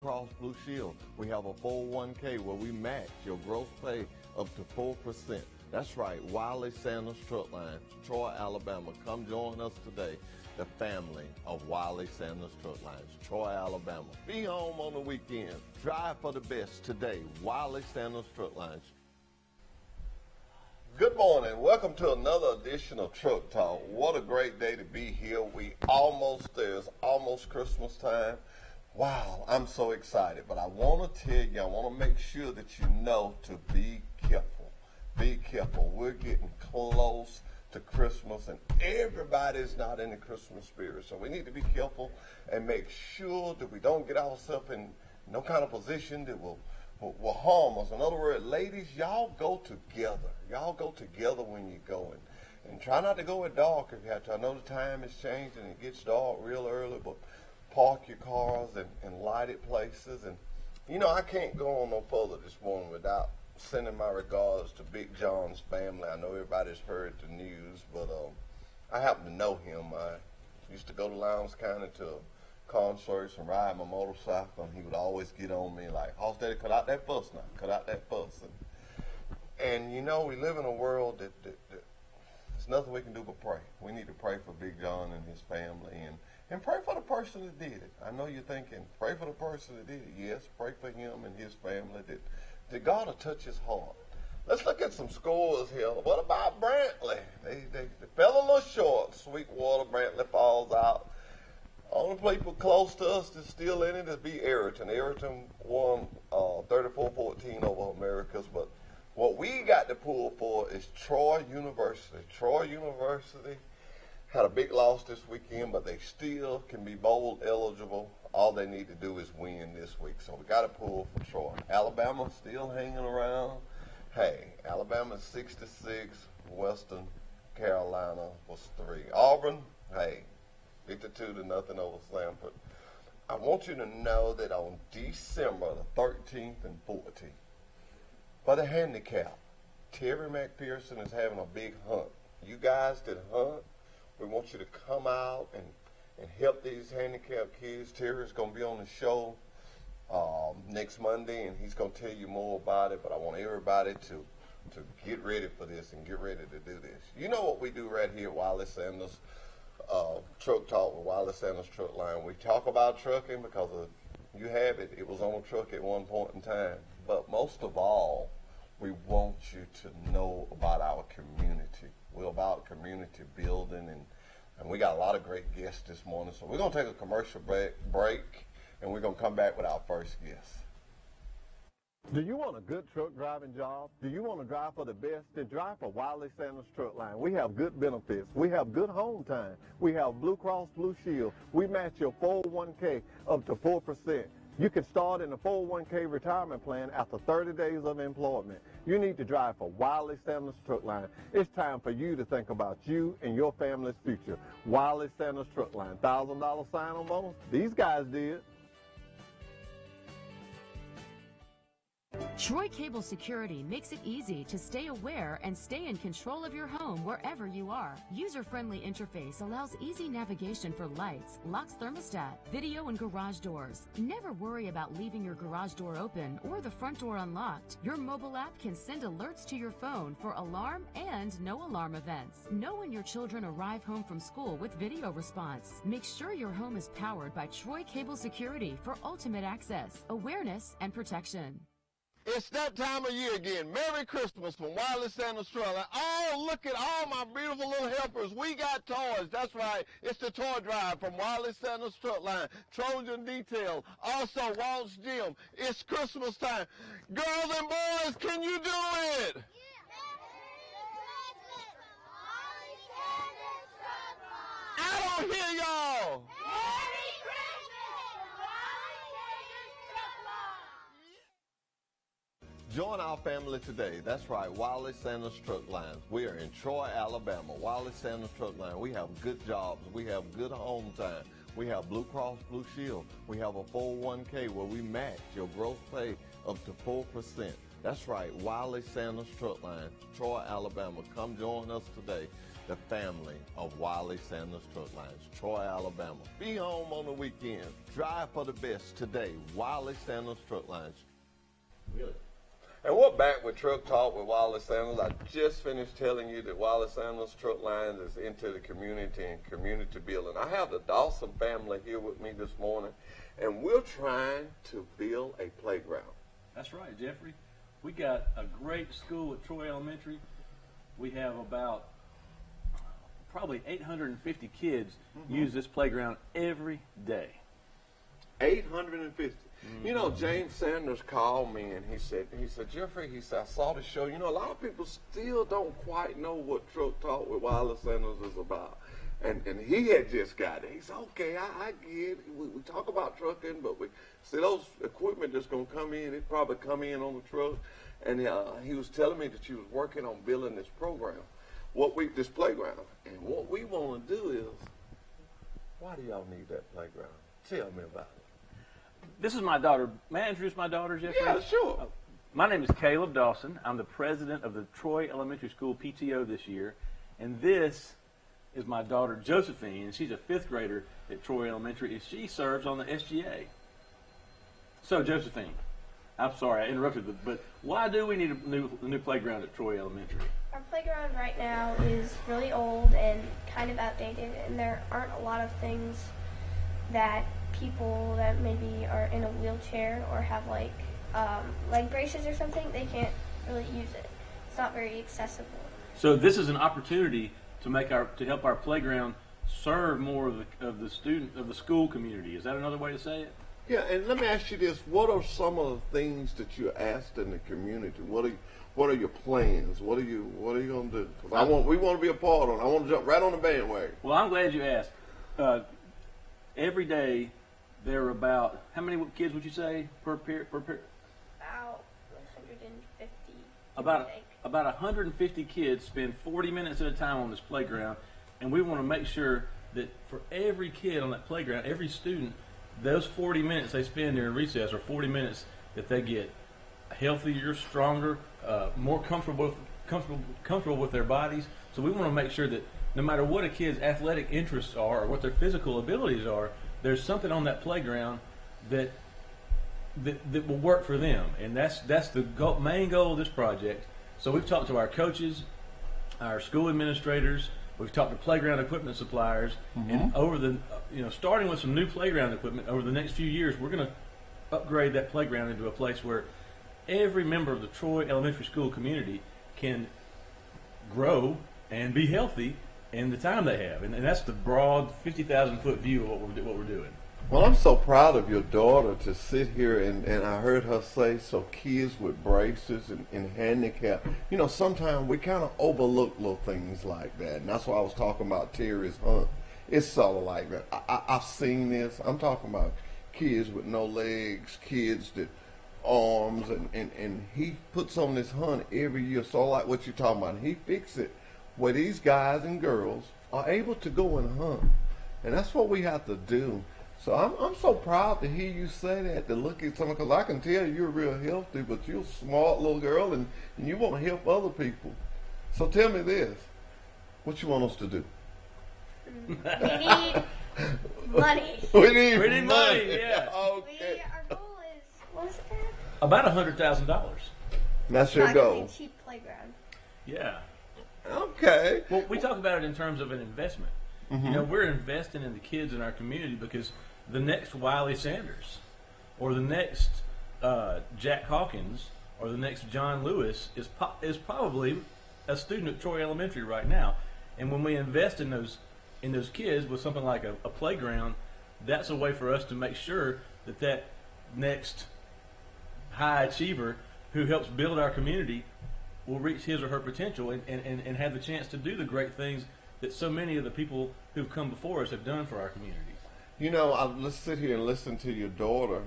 Cross Blue Shield. We have a 401k where we match your gross pay up to 4%. That's right, Wiley Sanders Truck Line, Troy, Alabama. Come join us today, the family of Wiley Sanders Truck Lines, Troy, Alabama. Be home on the weekend. Drive for the best today, Wiley Sanders Truck Lines. Good morning. Welcome to another edition of Truck Talk. What a great day to be here. It's almost Christmas time. Wow, I'm so excited. But I want to tell you, I want to make sure that you know to be careful. Be careful. We're getting close to Christmas and everybody's not in the Christmas spirit. So we need to be careful and make sure that we don't get ourselves in no kind of position that will harm us. In other words, ladies, y'all go together. Y'all go together when you go. And try not to go at dark if you have to. I know the time is changing and it gets dark real early, but park your cars in lighted places. And, you know, I can't go on no further this morning without sending my regards to Big John's family. I know everybody's heard the news, but I happen to know him. I used to go to Lowndes County to concerts and ride my motorcycle, and he would always get on me like, "Hoss Daddy, cut out that fuss now, cut out that fuss." And you know, we live in a world that there's nothing we can do but pray. We need to pray for Big John and his family, and pray for the person that did it. I know you're thinking, pray for the person that did it. Yes, pray for him and his family, that God will touch his heart. Let's look at some scores here. What about Brantley? They fell a little short. Sweetwater, Brantley falls out. Only people close to us that's still in it is be Ayrton. Ayrton won 34-14 over Americas, but what we got to pull for is Troy University. Troy University had a big loss this weekend, but they still can be bowl eligible. All they need to do is win this week. So we got to pull for Troy. Alabama still hanging around. Hey, Alabama's 6-6. Western Carolina was 3. Auburn, hey, 52-0 over Stanford. I want you to know that on December the 13th and 14th, for the handicap, Terry McPherson is having a big hunt. You guys that hunt, we want you to come out and help these handicapped kids. Terry's going to be on the show next Monday, and he's going to tell you more about it. But I want everybody to get ready for this and get ready to do this. You know what we do right here at Wiley Sanders Truck Talk with Wiley Sanders Truck Line. We talk about trucking because you have it. It was on a truck at one point in time. But most of all, we want you to know about our community. We're about community building, and we got a lot of great guests this morning. So we're going to take a commercial break, and we're going to come back with our first guest. Do you want a good truck driving job? Do you want to drive for the best? Then drive for Wiley Sanders Truck Line. We have good benefits. We have good home time. We have Blue Cross Blue Shield. We match your 401k up to 4%. You can start in a 401k retirement plan after 30 days of employment. You need to drive for Wiley Sanders Truck Line. It's time for you to think about you and your family's future. Wiley Sanders Truck Line. $1,000 sign-on bonus? These guys did. Troy Cable Security makes it easy to stay aware and stay in control of your home wherever you are. User-friendly interface allows easy navigation for lights, locks thermostat, video and garage doors. Never worry about leaving your garage door open or the front door unlocked. Your mobile app can send alerts to your phone for alarm and no alarm events. Know when your children arrive home from school with video response. Make sure your home is powered by Troy Cable Security for ultimate access, awareness, and protection. It's that time of year again. Merry Christmas from Wiley Sanders Truck Line. Oh, look at all my beautiful little helpers. We got toys. That's right. It's the toy drive from Wiley Sanders Truck Line. Trojan Detail. Also, Walt's Gym. It's Christmas time. Girls and boys, can you do it? I don't hear y'all. Join our family today. That's right, Wiley Sanders Truck Lines. We are in Troy, Alabama. Wiley Sanders Truck Line. We have good jobs. We have good home time. We have Blue Cross Blue Shield. We have a 401k where we match your gross pay up to 4%. That's right, Wiley Sanders Truck Line, Troy, Alabama. Come join us today, the family of Wiley Sanders Truck Lines, Troy, Alabama. Be home on the weekend. Drive for the best today. Wiley Sanders Truck Lines. Really? And we're back with Truck Talk with Wiley Sanders. I just finished telling you that Wiley Sanders Truck Lines is into the community and community building. I have the Dawson family here with me this morning, and we're trying to build a playground. That's right, Jeffrey. We got a great school at Troy Elementary. We have about probably 850 kids use this playground every day. 850. You know, James Sanders called me and he said, Jeffrey, he said, I saw the show. You know, a lot of people still don't quite know what Truck Talk with Wiley Sanders is about. And he had just got it. He said, okay, I get it. We talk about trucking, but we see those equipment that's going to come in, it probably come in on the truck. And he was telling me that you was working on building this program, this playground. And what we want to do is, why do y'all need that playground? Tell me about it. This is my daughter. May I introduce my daughter, Jeffrey? Yeah, sure. My name is Caleb Dawson. I'm the president of the Troy Elementary School PTO this year. And this is my daughter, Josephine, and she's a fifth grader at Troy Elementary, and she serves on the SGA. So, Josephine, I'm sorry I interrupted, but why do we need a new playground at Troy Elementary? Our playground right now is really old and kind of outdated, and there aren't a lot of things that people that maybe are in a wheelchair or have like leg braces or something, they can't really use it. It's not very accessible. So this is an opportunity to help our playground serve more of the school community. Is that another way to say it? Yeah, and let me ask you this: what are some of the things that you're asked in the community? What are your plans? What are you going to do? 'Cause we want to be a part of it. I want to jump right on the bandwagon. Well, I'm glad you asked. Every day there are about, how many kids would you say per period? About 150. About 150 kids spend 40 minutes at a time on this playground, and we want to make sure that for every kid on that playground, every student, those 40 minutes they spend during recess are 40 minutes that they get healthier, stronger, more comfortable with their bodies. So we want to make sure that no matter what a kid's athletic interests are or what their physical abilities are, there's something on that playground that will work for them, and that's the main goal of this project. So we've talked to our coaches, our school administrators, we've talked to playground equipment suppliers, and starting with some new playground equipment over the next few years, we're going to upgrade that playground into a place where every member of the Troy Elementary School community can grow and be healthy in the time they have, and that's the broad 50,000-foot view of what we're doing. Well, I'm so proud of your daughter to sit here and I heard her say, so kids with braces and handicap, you know, sometimes we kind of overlook little things like that. And that's why I was talking about Terry's hunt. It's sort of like that. I've seen this. I'm talking about kids with no legs, kids that arms, and he puts on this hunt every year. So like what you're talking about, he fixes it where these guys and girls are able to go and hunt. And that's what we have to do. So I'm so proud to hear you say that, to look at someone, because I can tell you're real healthy, but you're a smart little girl and you want to help other people. So tell me this, what you want us to do? We need money. We need money, yeah. Okay. Our goal is, what was it? About $100,000. That's your Not gonna goal. be a cheap playground. Yeah. Okay. Well, we talk about it in terms of an investment. You know, we're investing in the kids in our community because the next Wiley Sanders or the next Jack Hawkins or the next John Lewis is probably a student at Troy Elementary right now. And when we invest in those kids with something like a playground, that's a way for us to make sure that next high achiever who helps build our community will reach his or her potential and have the chance to do the great things that so many of the people who've come before us have done for our communities. You know, let's sit here and listen to your daughter.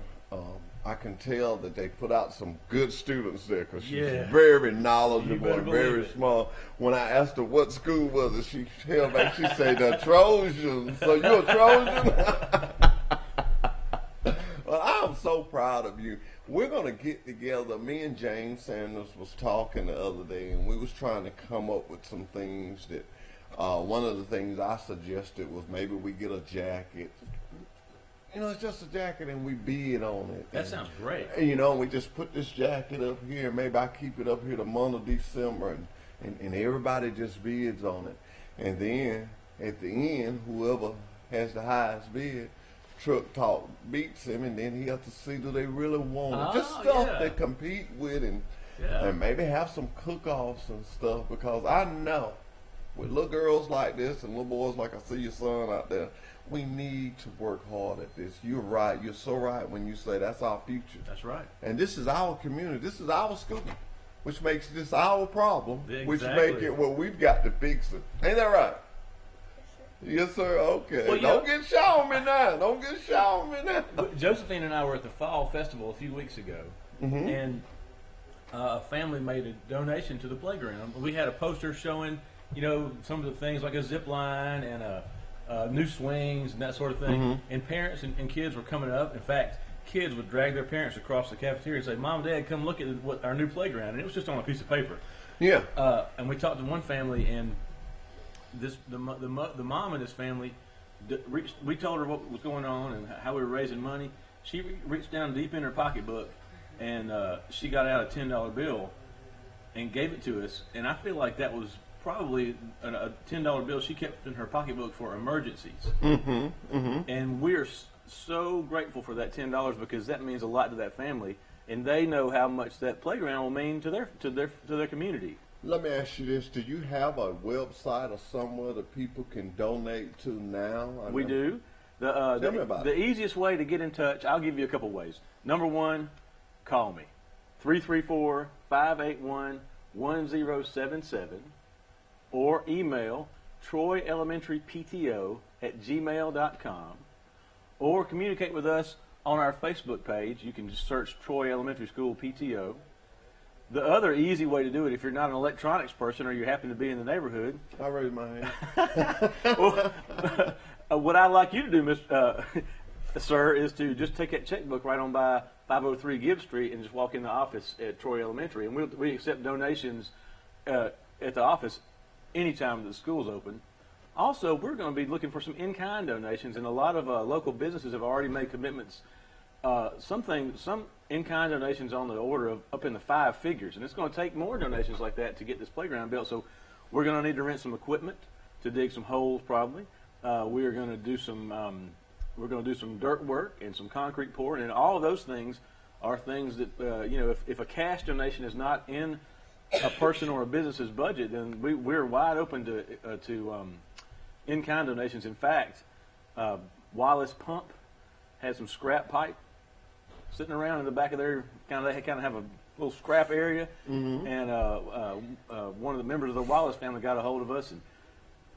I can tell that they put out some good students there because she's very knowledgeable and very smart. When I asked her what school was it, she held back. She said, the Trojans. So you're a Trojan? Well, I'm so proud of you. We're going to get together. Me and James Sanders was talking the other day, and we was trying to come up with some things that One of the things I suggested was maybe we get a jacket. You know, it's just a jacket and we bid on it. That sounds great. You know, we just put this jacket up here. Maybe I keep it up here the month of December, and everybody just bids on it. And then at the end, whoever has the highest bid, Truck Talk beats him, and then he has to see do they really want it. Just stuff they compete with, and maybe have some cook-offs and stuff, because I know with little girls like this and little boys like I see your son out there, we need to work hard at this. You're right. You're so right when you say that's our future. That's right. And this is our community. This is our school, which makes this our problem, which make it well, we've got to fix it. Ain't that right? Yes, sir. Okay. Well, Don't get shy on me now. Don't get shy on me now. Josephine and I were at the Fall Festival a few weeks ago, and a family made a donation to the playground. We had a poster showing, you know, some of the things like a zip line and new swings and that sort of thing. And parents and kids were coming up. In fact, kids would drag their parents across the cafeteria and say, "Mom, Dad, come look at what our new playground." And it was just on a piece of paper. Yeah. And we talked to one family, and the mom in this family, we told her what was going on and how we were raising money. She reached down deep in her pocketbook, and she got out a $10 bill and gave it to us. And I feel like that was probably a $10 bill she kept in her pocketbook for emergencies. And we're so grateful for that $10 because that means a lot to that family, and they know how much that playground will mean to their community. Let me ask you this. Do you have a website or somewhere that people can donate to now? We do. Tell me about it. The easiest way to get in touch, I'll give you a couple ways. Number one, call me. 334-581-1077 or email troyelementarypto@gmail.com or communicate with us on our Facebook page. You can just search Troy Elementary School PTO. The other easy way to do it, if you're not an electronics person or you happen to be in the neighborhood, I raise my hand. What I'd like you to do, sir, is to just take that checkbook right on by 503 Gibbs Street and just walk in the office at Troy Elementary. And we accept donations at the office anytime the school's open. Also, we're going to be looking for some in-kind donations, and a lot of local businesses have already made commitments. Some in-kind donations on the order of up in the 5 figures, and it's going to take more donations like that to get this playground built. So we're going to need to rent some equipment to dig some holes, probably. We are going to do some dirt work and some concrete pouring, and all of those things are things that if a cash donation is not in a person or a business's budget, then we're wide open to in-kind donations. In fact, Wiley's Pump has some scrap pipe sitting around in the back of their they kind of have a little scrap area, and one of the members of the Wallace family got a hold of us, and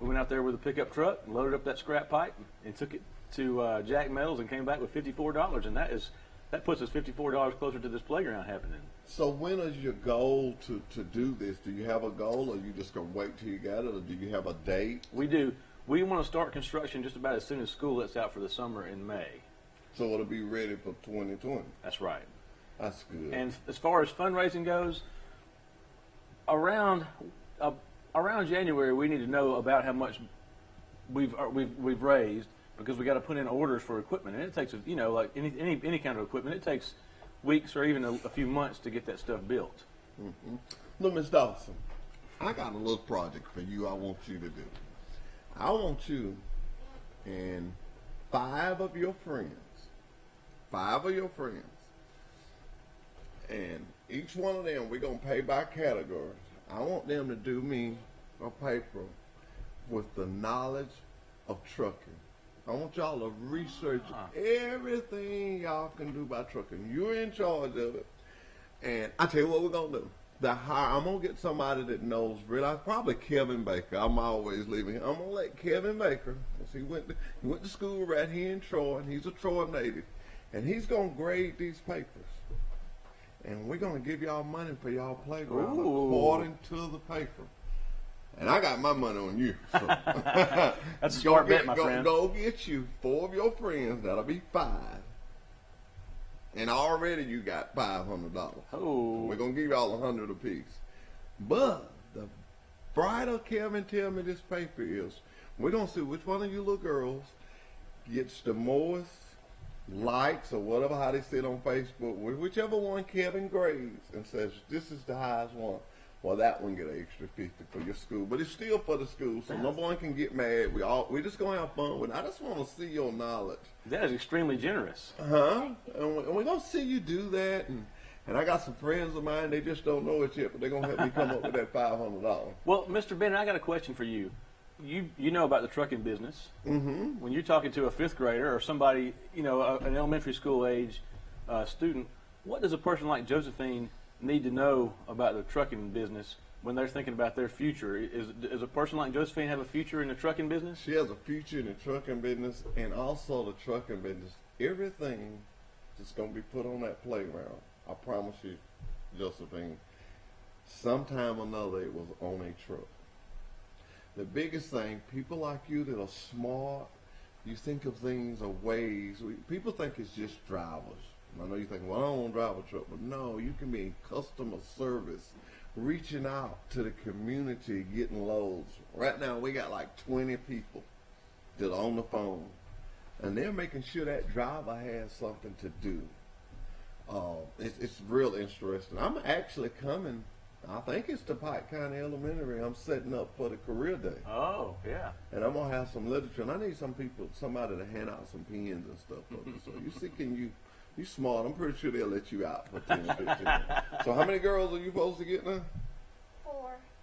we went out there with a pickup truck and loaded up that scrap pipe and took it to Jack Metals and came back with $54, and that puts us $54 closer to this playground happening. So when is your goal to do this? Do you have a goal, or you just gonna wait till you got it, or do you have a date? We do. We want to start construction just about as soon as school lets out for the summer in May. So it'll be ready for 2020. That's right. That's good. And as far as fundraising goes, around January we need to know about how much we've raised, because we got to put in orders for equipment, and it takes like any kind of equipment, it takes weeks or even a few months to get that stuff built. Look, Ms. Dawson, I got a little project for you I want you to do. I want you and 5 of your friends, and each one of them we're going to pay by categories. I want them to do me a paper with the knowledge of trucking. I want y'all to research everything y'all can do by trucking. You're in charge of it. And I tell you what we're going to do. I'm going to get somebody that knows, probably Kevin Baker. I'm always leaving him. I'm going to let Kevin Baker, he went to school right here in Troy, and he's a Troy native. And he's going to grade these papers. And we're going to give y'all money for y'all playground according to the paper. And I got my money on you. So. That's a smart bet, my friend. Go get you 4 of your friends. That'll be 5. And already you got $500. Oh. We're going to give y'all $100 apiece. But the brighter, Kevin, tell me this paper is. We're going to see which one of you little girls gets the most likes or whatever, how they sit on Facebook, whichever one Kevin grades and says, this is the highest one. Well, that one get an extra 50 for your school, but it's still for the school, so no one can get mad. We just gonna have fun with it. I just want to see your knowledge. That is extremely generous. And we're gonna see you do that. And I got some friends of mine. They just don't know it yet, but they're gonna help me come up with that $500. Well, Mr. Bennett, I got a question for you. You know about the trucking business. Mm-hmm. When you're talking to a fifth grader or somebody, an elementary school age student, what does a person like Josephine need to know about the trucking business when they're thinking about their future? Is a person like Josephine have a future in the trucking business? She has a future in the trucking business, and also the trucking business. Everything that's going to be put on that playground, I promise you, Josephine, sometime or another it was on a truck. The biggest thing, people like you that are smart, you think of things or ways. People think it's just drivers. I know you think, well, I don't want to drive a truck, but no, you can be in customer service, reaching out to the community, getting loads. Right now, we got like 20 people that are on the phone, and they're making sure that driver has something to do. It's real interesting. I'm actually coming. I think it's the Pike County Elementary. I'm setting up for the career day. Oh, yeah. And I'm going to have some literature. And I need somebody to hand out some pens and stuff for me. So you smart. I'm pretty sure they'll let you out for 10 or 15. So how many girls are you supposed to get now?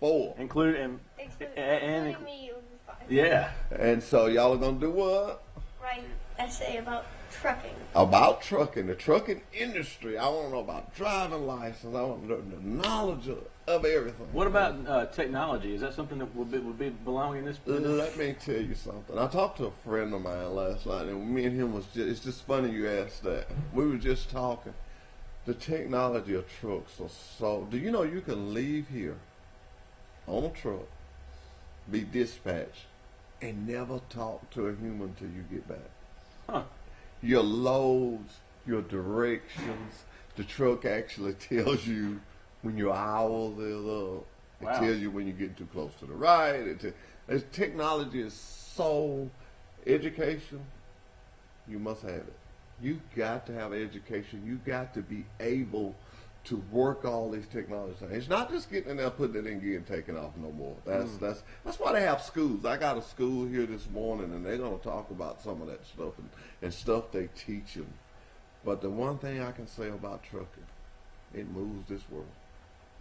4. Including me, it would be 5. Yeah. And so y'all are going to do what? Write an essay about trucking. About trucking, the trucking industry. I want to know about driving license. I want to know the knowledge of everything. What about technology? Is that something that would be belonging in this business? Let me tell you something. I talked to a friend of mine last night, and me and him it's just funny you asked that. We were just talking. The technology of trucks are so, do you know you can leave here on a truck, be dispatched, and never talk to a human till you get back? Huh. Your loads, your directions, the truck actually tells you when your hours is up. It Wow. tells you when you're getting too close to the right. Technology is so, education, you must have it. You got to have education. You got to be able to work all these technologies. It's not just getting in there, putting it in gear and taking off no more. That's why they have schools. I got a school here this morning, and they're going to talk about some of that stuff and stuff they teach them. But the one thing I can say about trucking, it moves this world.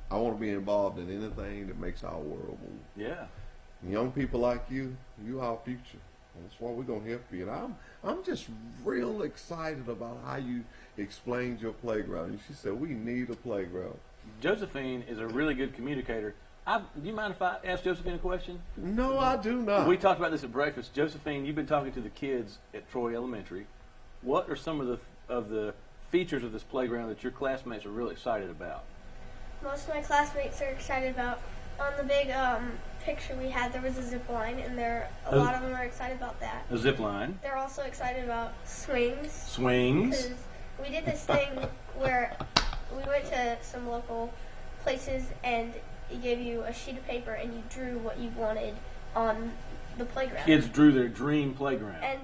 I want to be involved in anything that makes our world move. Yeah. Young people like you our future. And that's why we're going to help you. And I'm just real excited about how you explained your playground. And she said, we need a playground. Josephine is a really good communicator. Do you mind if I ask Josephine a question? No, I do not. We talked about this at breakfast. Josephine, you've been talking to the kids at Troy Elementary. What are some of the features of this playground that your classmates are really excited about? Most of my classmates are excited about, on the big picture we had, there was a zip line, and a lot of them are excited about that. A zip line. They're also excited about swings. Swings. Because we did this thing where we went to some local places, and it gave you a sheet of paper, and you drew what you wanted on the playground. Kids drew their dream playground. And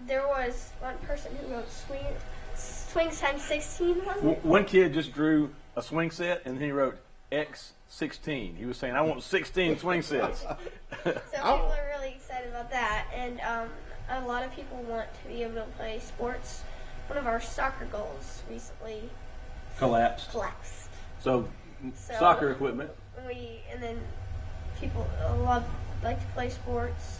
there was one person who wrote swings times 16, wasn't it? One kid just drew a swing set, and he wrote X16. He was saying, I want 16 swing sets. So people are really excited about that, and a lot of people want to be able to play sports. One of our soccer goals recently Collapsed. So soccer equipment. And then people like to play sports.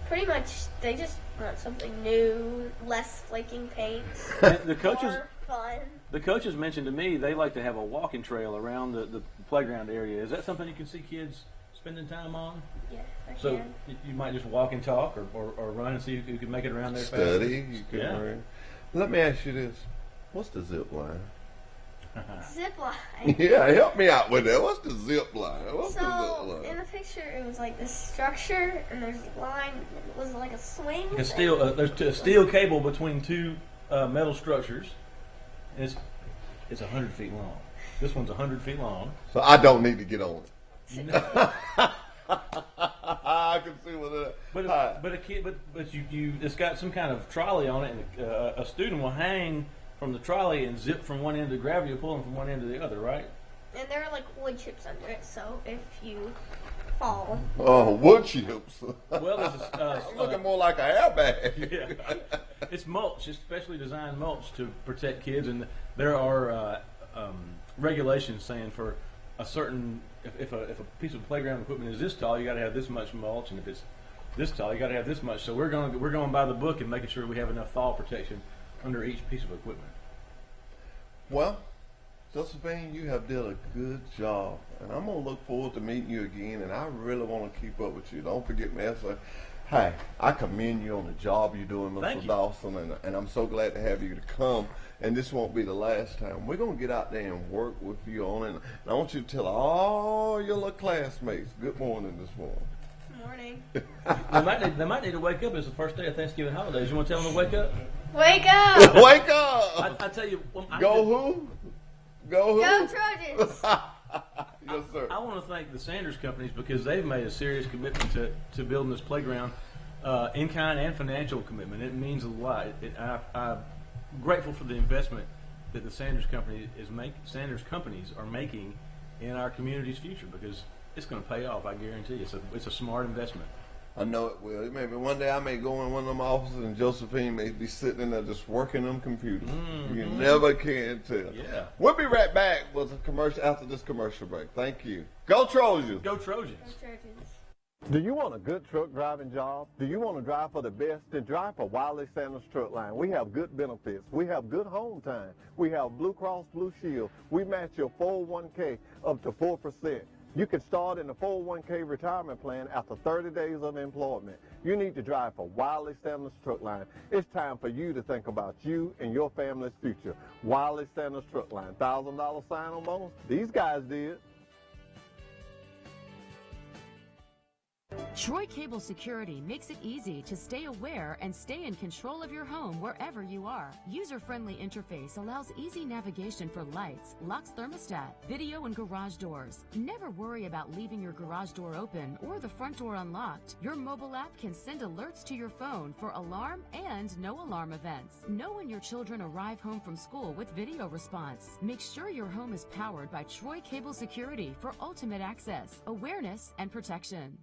Pretty much, they just want something new, less flaking paint, The coaches, more fun. the coaches mentioned to me they like to have a walking trail around the playground area. Is that something you can see kids spending time on? Yeah, I So can. you might just walk and talk, or run and see who can make it around there. Study. You can Yeah. learn. Let me ask you this. What's the zip line? Zip line. Yeah, help me out with that. What's the zip line? What's the zip So line? in the picture, it was like this structure, and there's a line. It was like a swing. A steel, there's a steel cable between two metal structures, and it's 100 feet long. This one's 100 feet long. So I don't need to get on it. I can see what it. But a kid, but you, it's got some kind of trolley on it, and a student will hang from the trolley and zip from one end to gravity will pull them from one end to the other, right? And there are like wood chips under it, so if you fall. Oh, wood chips. Well, there's looking more like an airbag. Yeah, it's mulch. It's specially designed mulch to protect kids, and there are regulations saying for a certain if a piece of playground equipment is this tall, you got to have this much mulch, and if it's this tall, you got to have this much. So we're going by the book and making sure we have enough fall protection under each piece of equipment. Well, Josephine, you have did a good job, and I'm gonna look forward to meeting you again. And I really want to keep up with you. Don't forget me. Hey, I commend you on the job you're doing, Mr. Dawson, and I'm so glad to have you to come. And this won't be the last time. We're gonna get out there and work with you on it. And I want you to tell all your little classmates good morning this morning. Morning. They might need to wake up. It's the first day of Thanksgiving holidays. You want to tell them to wake up? Wake up! Wake up! I tell you. Go who? Go who? Go Trojans! Yes, sir. I want to thank the Sanders companies because they've made a serious commitment to building this playground, in kind and financial commitment. It means a lot. I'm grateful for the investment that the Sanders companies are making in our community's future because it's going to pay off. I guarantee you. It's a smart investment. I know it will. Maybe one day I may go in one of them offices and Josephine may be sitting in there just working them computers. Mm-hmm. You never can tell. Yeah. We'll be right back with a commercial after this commercial break. Thank you. Go Trojans. Go Trojans. Go Trojans. Do you want a good truck driving job? Do you want to drive for the best? Then drive for Wiley Sanders Truck Line. We have good benefits. We have good home time. We have Blue Cross Blue Shield. We match your 401k up to 4%. You can start in the 401k retirement plan after 30 days of employment. You need to drive for Wiley Sanders Truck Line. It's time for you to think about you and your family's future. Wiley Sanders Truck Line. $1,000 sign-on bonus? These guys did. Troy Cable Security makes it easy to stay aware and stay in control of your home wherever you are. User-friendly interface allows easy navigation for lights, locks thermostat, video and garage doors. Never worry about leaving your garage door open or the front door unlocked. Your mobile app can send alerts to your phone for alarm and no alarm events. Know when your children arrive home from school with video response. Make sure your home is powered by Troy Cable Security for ultimate access, awareness, and protection.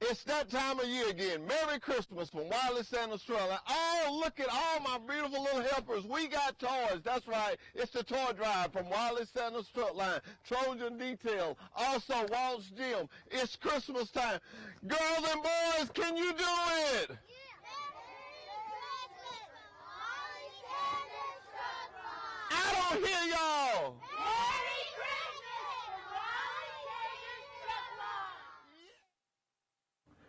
It's that time of year again. Merry Christmas from Wiley Sanders Truck Line. Oh, look at all my beautiful little helpers. We got toys. That's right. It's the toy drive from Wiley Sanders Truck Line. Trojan Detail. Also, Walt's Gym. It's Christmas time. Girls and boys, can you do it? I don't hear y'all.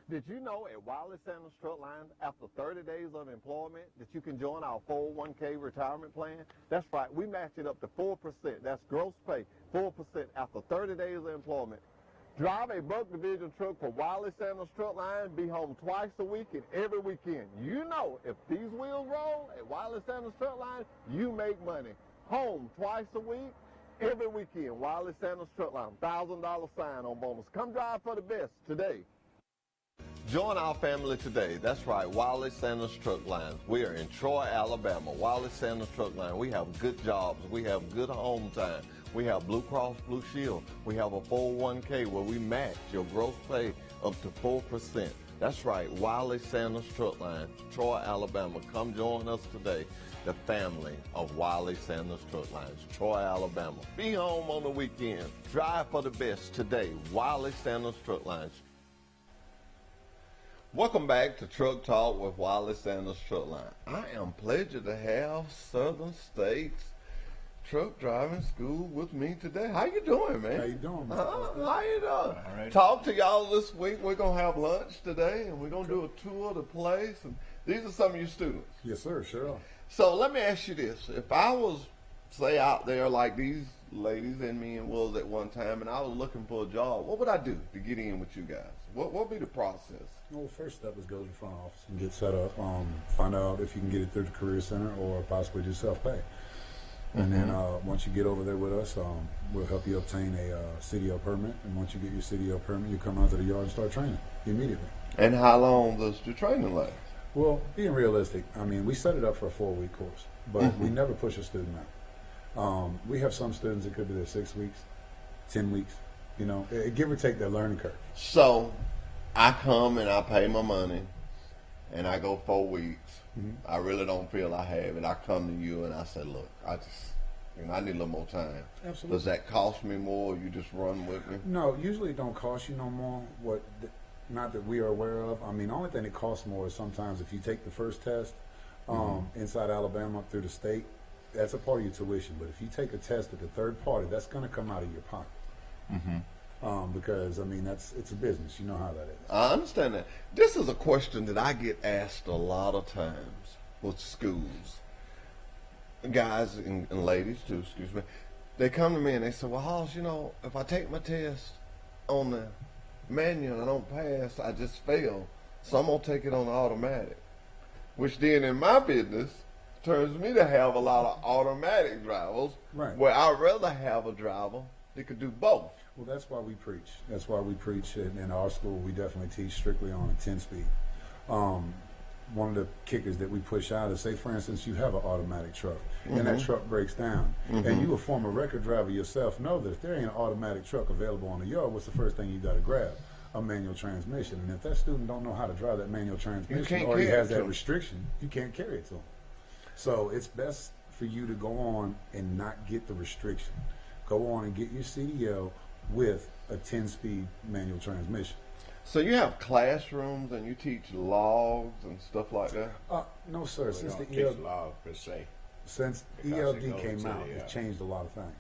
Did you know at Wiley Sanders Truck Line, after 30 days of employment, that you can join our 401k retirement plan? That's right. We match it up to 4%. That's gross pay, 4% after 30 days of employment. Drive a Buck Division truck for Wiley Sanders Truck Line. Be home twice a week and every weekend. You know, if these wheels roll at Wiley Sanders Truck Line, you make money. Home twice a week, every weekend. Wiley Sanders Truck Line, $1,000 sign-on bonus. Come drive for the best today. Join our family today. That's right, Wiley Sanders Truck Line. We are in Troy, Alabama. Wiley Sanders Truck Line. We have good jobs. We have good home time. We have Blue Cross Blue Shield. We have a 401k where we match your gross pay up to 4%. That's right, Wiley Sanders Truck Line, Troy, Alabama. Come join us today. The family of Wiley Sanders Truck Lines, Troy, Alabama. Be home on the weekend. Drive for the best today. Wiley Sanders Truck Lines. Welcome back to Truck Talk with Wiley Sanders Truck Line. I am pleased to have Southern States Truck Driving School with me today. How you doing, man? How you doing, man? How you doing? All right. Talk to y'all this week. We're going to have lunch today, and we're going to do a tour of the place. And these are some of your students. Yes, sir. Sure. So let me ask you this. If I was, say, out there like these ladies and me and was at one time, and I was looking for a job, what would I do to get in with you guys? What would be the process? Well, first step is go to the front office and get set up. Find out if you can get it through the Career Center or possibly do self-pay. And then once you get over there with us, we'll help you obtain a CDL permit. And once you get your CDL permit, you come out to the yard and start training immediately. And how long does the training last? Well, being realistic, I mean, we set it up for a 4-week course, but we never push a student out. We have some students that could be there 6 weeks, 10 weeks, you know, give or take their learning curve. So I come and I pay my money and I go 4 weeks. I really don't feel I have it. I come to you and I say, look, I need a little more time. Absolutely. Does that cost me more or you just run with me? No, usually it don't cost you no more. Not that we are aware of. I mean, the only thing that costs more is sometimes if you take the first test inside Alabama through the state, that's a part of your tuition. But if you take a test at the third party, that's going to come out of your pocket. Because, I mean, it's a business. You know how that is. I understand that. This is a question that I get asked a lot of times with schools. Guys and ladies too, excuse me. They come to me and they say, well, Hoss, you know, if I take my test on the manual and I don't pass, I just fail. So I'm going to take it on the automatic. Which then in my business turns me to have a lot of automatic drivers. Right. Where I'd rather have a driver that could do both. Well, that's why we preach. That's why we preach in our school. We definitely teach strictly on a 10-speed. One of the kickers that we push out is, say, for instance, you have an automatic truck, and that truck breaks down, and you, a former record driver yourself, know that if there ain't an automatic truck available on the yard, what's the first thing you got to grab? A manual transmission. And if that student don't know how to drive that manual transmission, or he has that restriction, you can't carry it to him. So it's best for you to go on and not get the restriction. Go on and get your CDL with a 10-speed manual transmission. So you have classrooms and you teach logs and stuff like that? No, sir. Since the ELD law per se. Since ELD came out, it changed a lot of things.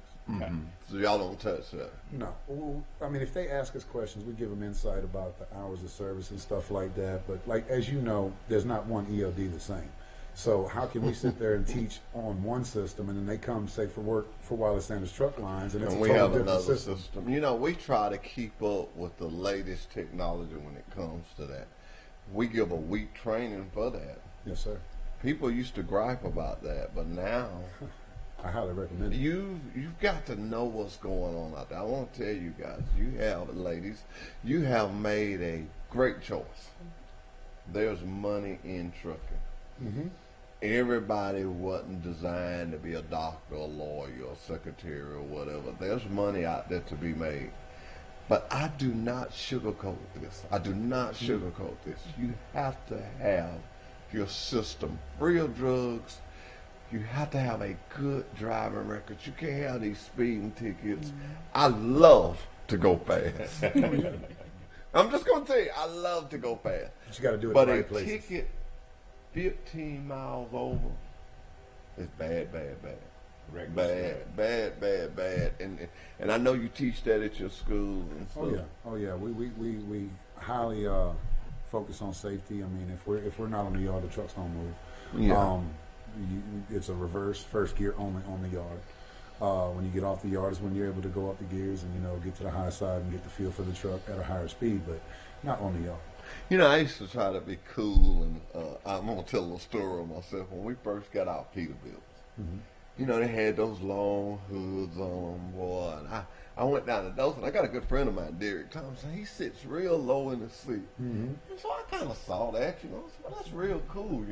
So y'all don't touch that? No. Well, I mean, if they ask us questions, we give them insight about the hours of service and stuff like that. But like, as you know, there's not one ELD the same. So how can we sit there and teach on one system and then they come, say, for work for Wiley Sanders truck lines and it's a we totally have different another system. You know, we try to keep up with the latest technology when it comes to that. We give a week training for that. Yes, sir. People used to gripe about that, but now I highly recommend it. you've got to know what's going on out there. I want to tell you guys, ladies, you have made a great choice. There's money in trucking. Everybody wasn't designed to be a doctor, a lawyer, a secretary, or whatever. There's money out there to be made. But I do not sugarcoat this. I do not sugarcoat this. You have to have your system free of drugs. You have to have a good driving record. You can't have these speeding tickets. I love to go fast. I'm just going to tell you, I love to go fast. But you got to do it But in the a right places. ticket 15 miles over is bad. Bad. And I know you teach that at your school and stuff. Oh yeah. We highly focus on safety. I mean, if we're not on the yard, the trucks don't move. Yeah. It's a reverse first gear only on the yard. When you get off the yard is when you're able to go up the gears and get to the high side and get the feel for the truck at a higher speed, but not on the yard. You know, I used to try to be cool, and I'm going to tell a little story of myself. When we first got out Peterbilt, you know, they had those long hoods on them, boy. And I went down to those, and I got a good friend of mine, Derek Thompson. He sits real low in the seat. And so I kind of saw that, I said, well, that's real cool,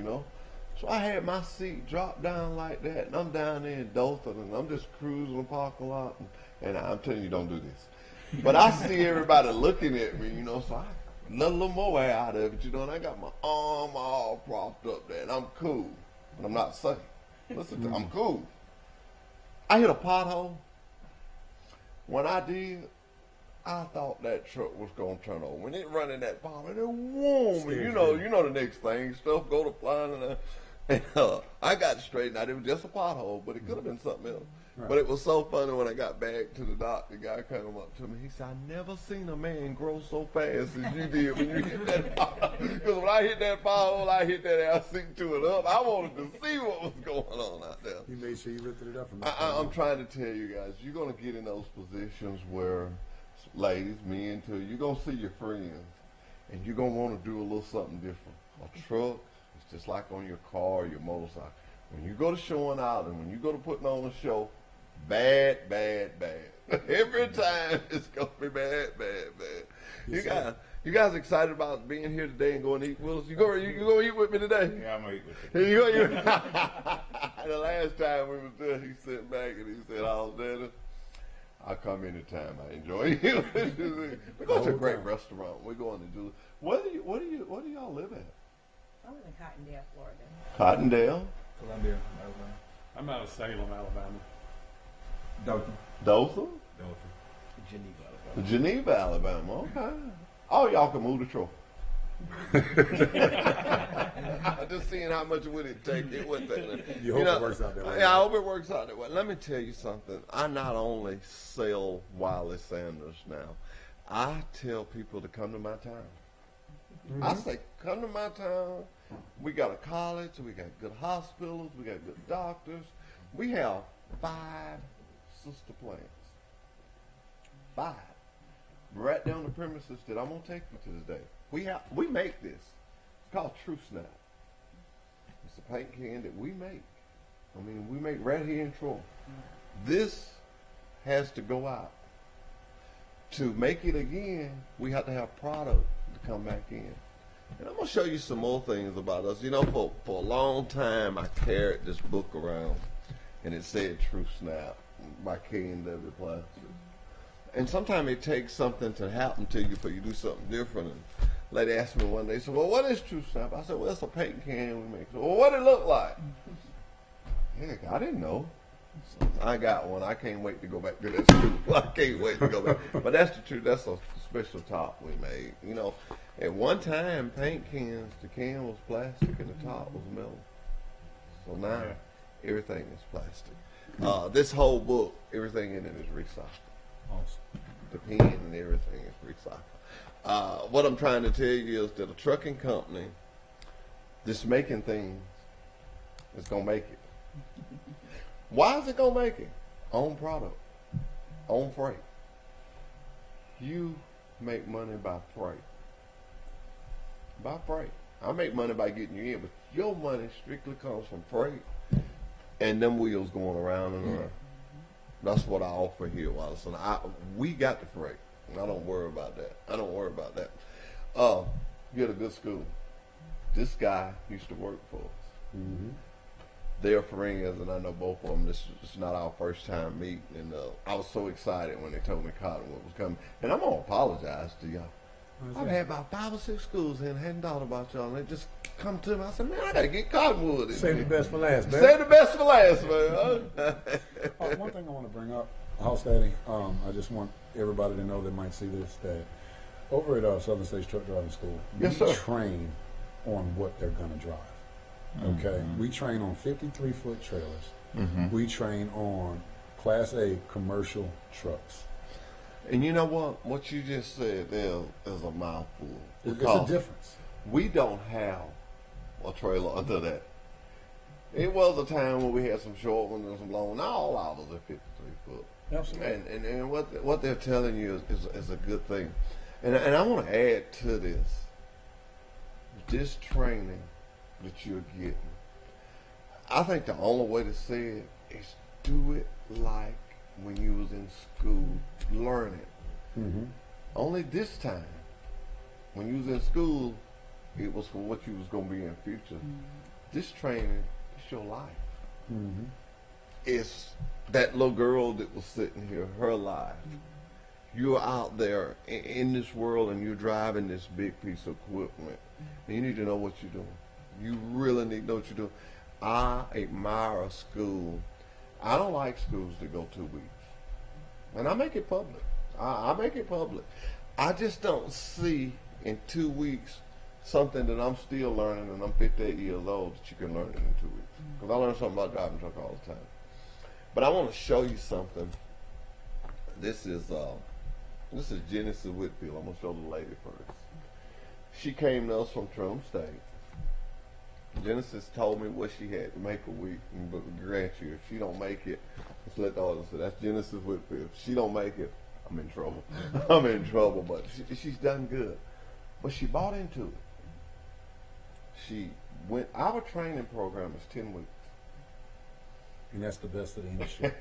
So I had my seat dropped down like that, and I'm down there in Dothan, and I'm just cruising the parking lot, and I'm telling you, don't do this. But I see everybody looking at me, so I let a little more out of it, and I got my arm all propped up there, and I'm cool, but I'm not safe. Listen, I'm cool. I hit a pothole. When I did, I thought that truck was gonna turn over. When it run in that pothole, it whoom, and you know the next thing, stuff go to flying, and I got straightened out. It was just a pothole, but it could have been something else. Right. But it was so funny when I got back to the doctor. The guy came up to me. He said, "I never seen a man grow so fast as you did when you hit that pothole." Because when I hit that pothole, I hit that ass seat to it up. I wanted to see what was going on out there. You made sure you lifted it up. I'm trying to tell you guys, you're going to get in those positions where, ladies, men too, you're going to see your friends, and you're going to want to do a little something different. A truck, it's just like on your car or your motorcycle. when you go to showing out and when you go to putting on a show, bad, bad, bad. Every time it's gonna be bad, bad, bad. You guys excited about being here today and going to eat with us? You go eat with me today? Yeah, I'm gonna eat with you. You go eat. The last time we was there, he sat back and he said, "Oh, Dennis, I come anytime. I enjoy you." We're going to a great restaurant. We're going to do. What do y'all live at? I live in Cottondale, Florida. Cottondale. Columbia, Alabama. I'm out of Salem, Alabama. Dothan. Dothan. Geneva, Alabama. Geneva, Alabama. Okay. Oh, y'all can move to Troy. I'm just seeing how much would it take. It wouldn't take. You hope it works out that way. Yeah, I hope it works out that way. Let me tell you something. I not only sell Wiley Sanders now, I tell people to come to my town. I say, come to my town. We got a college. We got good hospitals. We got good doctors. We have 5 sister plants. 5. Right down the premises that I'm gonna take you to today. We make this. It's called True Snap. It's a paint can that we make. I mean, we make right here in Troy. This has to go out. To make it again, we have to have product to come back in. And I'm gonna show you some more things about us. You know, for a long time, I carried this book around, and it said True Snap by K&W Plastics. And sometimes it takes something to happen to you for you to do something different. And a lady asked me one day, said, "Well, what is True Snap?" I said, "Well, it's a paint can we make." So, "Well, what it look like?" Heck, I didn't know. So I got one. I can't wait to go back to that school. I can't wait to go back. But that's the truth. That's a special top we made. You know, at one time, paint cans, the can was plastic and the top was metal. So now, everything is plastic. This whole book, everything in it is recycled. Awesome. The pen and everything is recycled. What I'm trying to tell you is that a trucking company that's making things is going to make it. Why is it going to make it? Own product. Own freight. You make money by freight. By freight. I make money by getting you in, but your money strictly comes from freight and them wheels going around and around. That's what I offer here, Wallace. And we got the freight. I don't worry about that. Get a good school. This guy used to work for us. Mm-hmm. They're friends, and I know both of them. This is not our first time meeting. And I was so excited when they told me Cottonwood was coming. And I'm going to apologize to y'all. I've had about 5 or 6 schools here and hadn't thought about y'all. And they just come to me. I said, "Man, I got to get Cottonwood in Save the best for last, man. Save the best for last, man." One thing I want to bring up, House Daddy, I just want everybody to know that might see this, that over at Southern States Truck Driving School, Yes, we sir. train on what they're going to drive. Okay? We train on 53-foot trailers. We train on Class A commercial trucks. And you know what? What you just said there is a mouthful. It's a Because difference. we don't have a trailer under that. It was a time when we had some short ones and some long ones. Not all ours are 53 foot. Absolutely. And what they're telling you is a good thing. And I want to add to this training that you're getting. I think the only way to say it is do it like when you was in school learning. Only this time, when you was in school, it was for what you was going to be in the future. This training is your life. It's that little girl that was sitting here, her life. You're out there in this world and you're driving this big piece of equipment. And you need to know what you're doing. You really need to know what you're doing. I admire a school. I don't like schools that go 2 weeks. And I make it public. I make it public. I just don't see in 2 weeks something that I'm still learning, and I'm 58 years old, that you can learn it in 2 weeks. Because I learn something about driving a truck all the time. But I want to show you something. This is Genesis Whitfield. I'm going to show the lady first. She came to us from Trump State. Genesis told me what she had to make a week, but grant you, if she don't make it, let's let the audience say, that's Genesis Whitfield. If she don't make it, I'm in trouble. I'm in trouble, but she's done good. But she bought into it. Our training program is 10 weeks. And that's the best of the industry.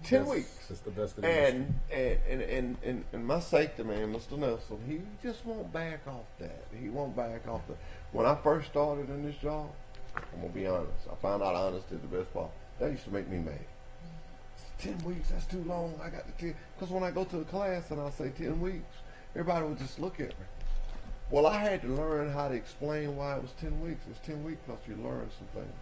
10 weeks. That's the best of the industry. And my safety man, Mr. Nelson, he just won't back off that. He won't back off the. When I first started in this job, I'm gonna be honest. I found out honesty is the best part. That used to make me mad. 10 weeks, that's too long. I got the 10. Because when I go to a class and I say 10 weeks, everybody would just look at me. Well, I had to learn how to explain why it was 10 weeks. It's 10 weeks because you learn some things.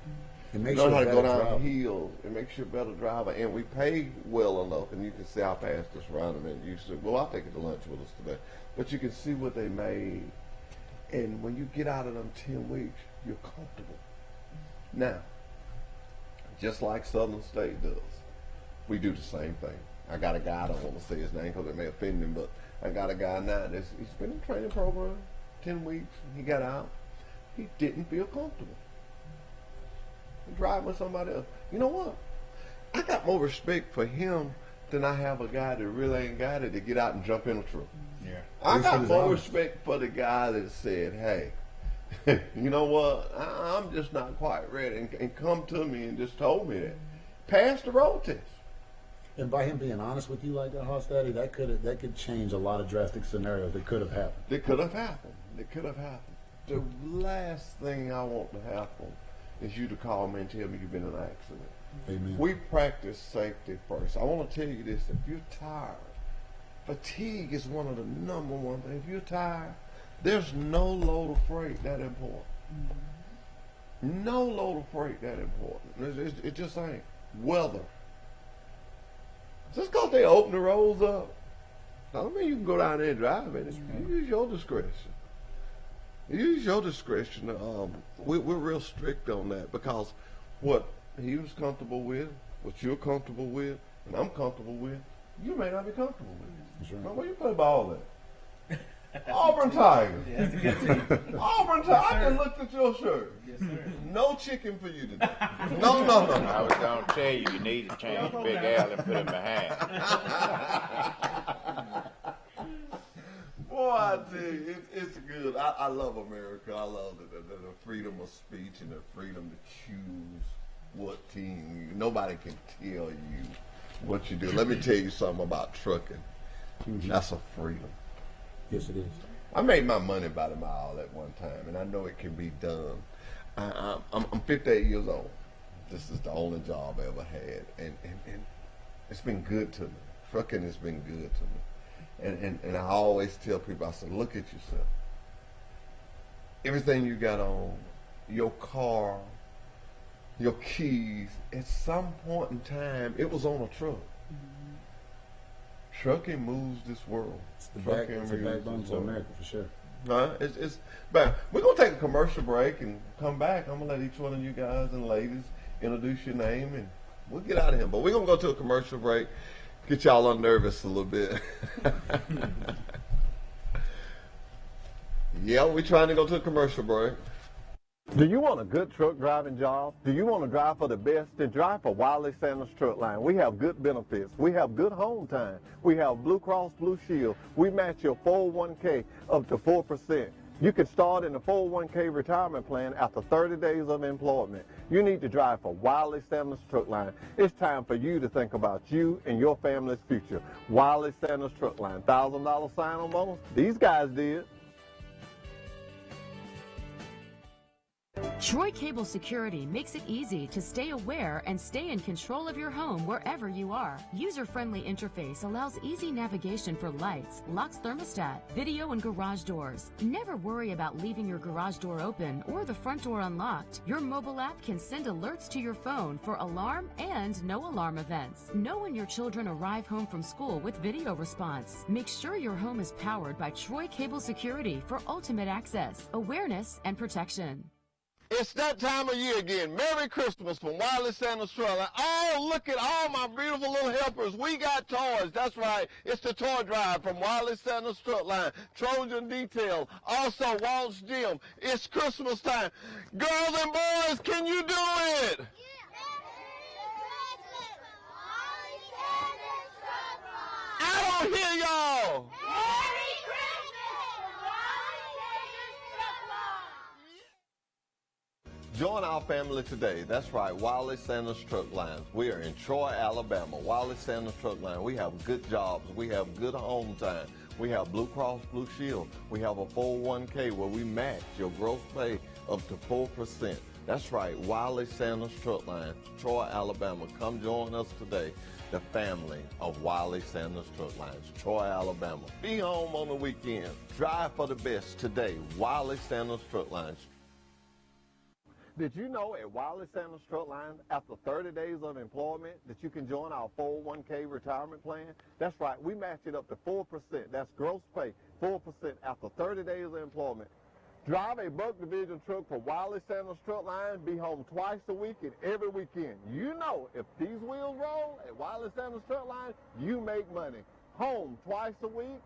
It makes Learn you how a to better go down driver. hills. It makes you a better driver. And we pay well enough. And you can see how fast this running. And you said, well, I'll take it to lunch with us today. But you can see what they made. And when you get out of them 10 weeks, you're comfortable. Now, just like Southern State does, we do the same thing. I got a guy, I don't want to say his name because it may offend him, but I got a guy now he's been in a training program 10 weeks. He got out. He didn't feel comfortable. He driving with somebody else. You know what? I got more respect for him than I have a guy that really ain't got it to get out and jump in a truck. Yeah. I This got is more honest. respect for the guy that said, hey, you know what? I'm just not quite ready, and come to me and just told me that. Passed the road test. And by him being honest with you like that, Hoss Daddy, that could change a lot of drastic scenarios that could have happened. It could have happened. It could have happened. The last thing I want to happen is you to call me and tell me you've been in an accident. Amen. We practice safety first. I want to tell you this. If you're tired, fatigue is one of the number one things. If you're tired, there's no load of freight that important. No load of freight that important. It just ain't. Weather. Just because they open the roads up, I don't mean you can go down there and drive in it. You use your discretion. Use your discretion. We're real strict on that because what he was comfortable with, what you're comfortable with, and I'm comfortable with, you may not be comfortable with. That's right. Now, where you play ball at? Auburn Tigers. Yeah, that's a good team. Auburn Tigers. I just looked at your shirt. Yes, sir. No chicken for you today. No. I was going to tell you, you need to change Big Al and put him behind. Boy, I tell you, it's good. I love America. I love the freedom of speech and the freedom to choose what team. Nobody can tell you what you do. Let me tell you something about trucking. That's a freedom. Yes, it is. I made my money by the mile at one time, and I know it can be done. I'm 58 years old. This is the only job I ever had, and it's been good to me. Trucking has been good to me, and I always tell people, I said, look at yourself. Everything you got on, your car, your keys, at some point in time, it was on a truck. Trucking moves this world. It's the Trucking moves backbone this to world. America for sure. It's but we're gonna take a commercial break and come back. I'm gonna let each one of you guys and ladies introduce your name and we'll get out of here. But we're gonna go to a commercial break, get y'all unnervous a little bit. Yeah, we're trying to go to a commercial break. Do you want a good truck driving job? Do you want to drive for the best? Then drive for Wiley Sanders Truck Line. We have good benefits. We have good home time. We have Blue Cross Blue Shield. We match your 401k up to 4%. You can start in the 401k retirement plan after 30 days of employment. You need to drive for Wiley Sanders Truck Line. It's time for you to think about you and your family's future. Wiley Sanders Truck Line. $1,000 sign-on bonus? These guys did. Troy Cable Security makes it easy to stay aware and stay in control of your home wherever you are. User-friendly interface allows easy navigation for lights, locks thermostat, video and garage doors. Never worry about leaving your garage door open or the front door unlocked. Your mobile app can send alerts to your phone for alarm and no alarm events. Know when your children arrive home from school with video response. Make sure your home is powered by Troy Cable Security for ultimate access, awareness, and protection. It's that time of year again. Merry Christmas from Wiley Sanders Truck Line. Oh, look at all my beautiful little helpers. We got toys. That's right. It's the toy drive from Wiley Sanders Truck Line. Trojan Detail. Also, Walt's Gym. It's Christmas time. Girls and boys, can you do it? I don't hear y'all. Join our family today. That's right, Wiley Sanders Truck Lines. We are in Troy, Alabama. Wiley Sanders Truck Line. We have good jobs. We have good home time. We have Blue Cross Blue Shield. We have a 401k where we match your gross pay up to 4%. That's right, Wiley Sanders Truck Line, Troy, Alabama. Come join us today. The family of Wiley Sanders Truck Lines, Troy, Alabama. Be home on the weekend. Drive for the best today. Wiley Sanders Truck Lines. Did you know at Wiley Sanders Truck Lines, after 30 days of employment, that you can join our 401k retirement plan? That's right, we match it up to 4%. That's gross pay, 4% after 30 days of employment. Drive a Buck Division truck for Wiley Sanders Truck Lines. Be home twice a week and every weekend. You know, if these wheels roll at Wiley Sanders Truck Lines, you make money. Home twice a week,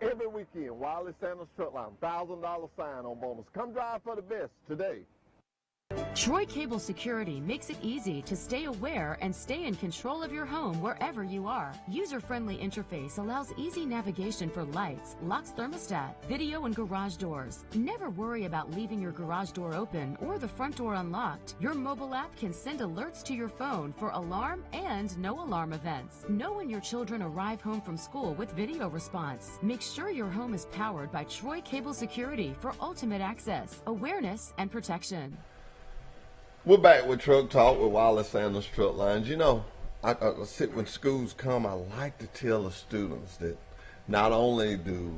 every weekend. Wiley Sanders Truck Line, $1,000 sign-on bonus. Come drive for the best today. Troy Cable Security makes it easy to stay aware and stay in control of your home wherever you are. User-friendly interface allows easy navigation for lights, locks thermostat, video and garage doors. Never worry about leaving your garage door open or the front door unlocked. Your mobile app can send alerts to your phone for alarm and no alarm events. Know when your children arrive home from school with video response. Make sure your home is powered by Troy Cable Security for ultimate access, awareness, and protection. We're back with Truck Talk with Wiley Sanders Truck Lines. You know, I sit when schools come, I like to tell the students that not only do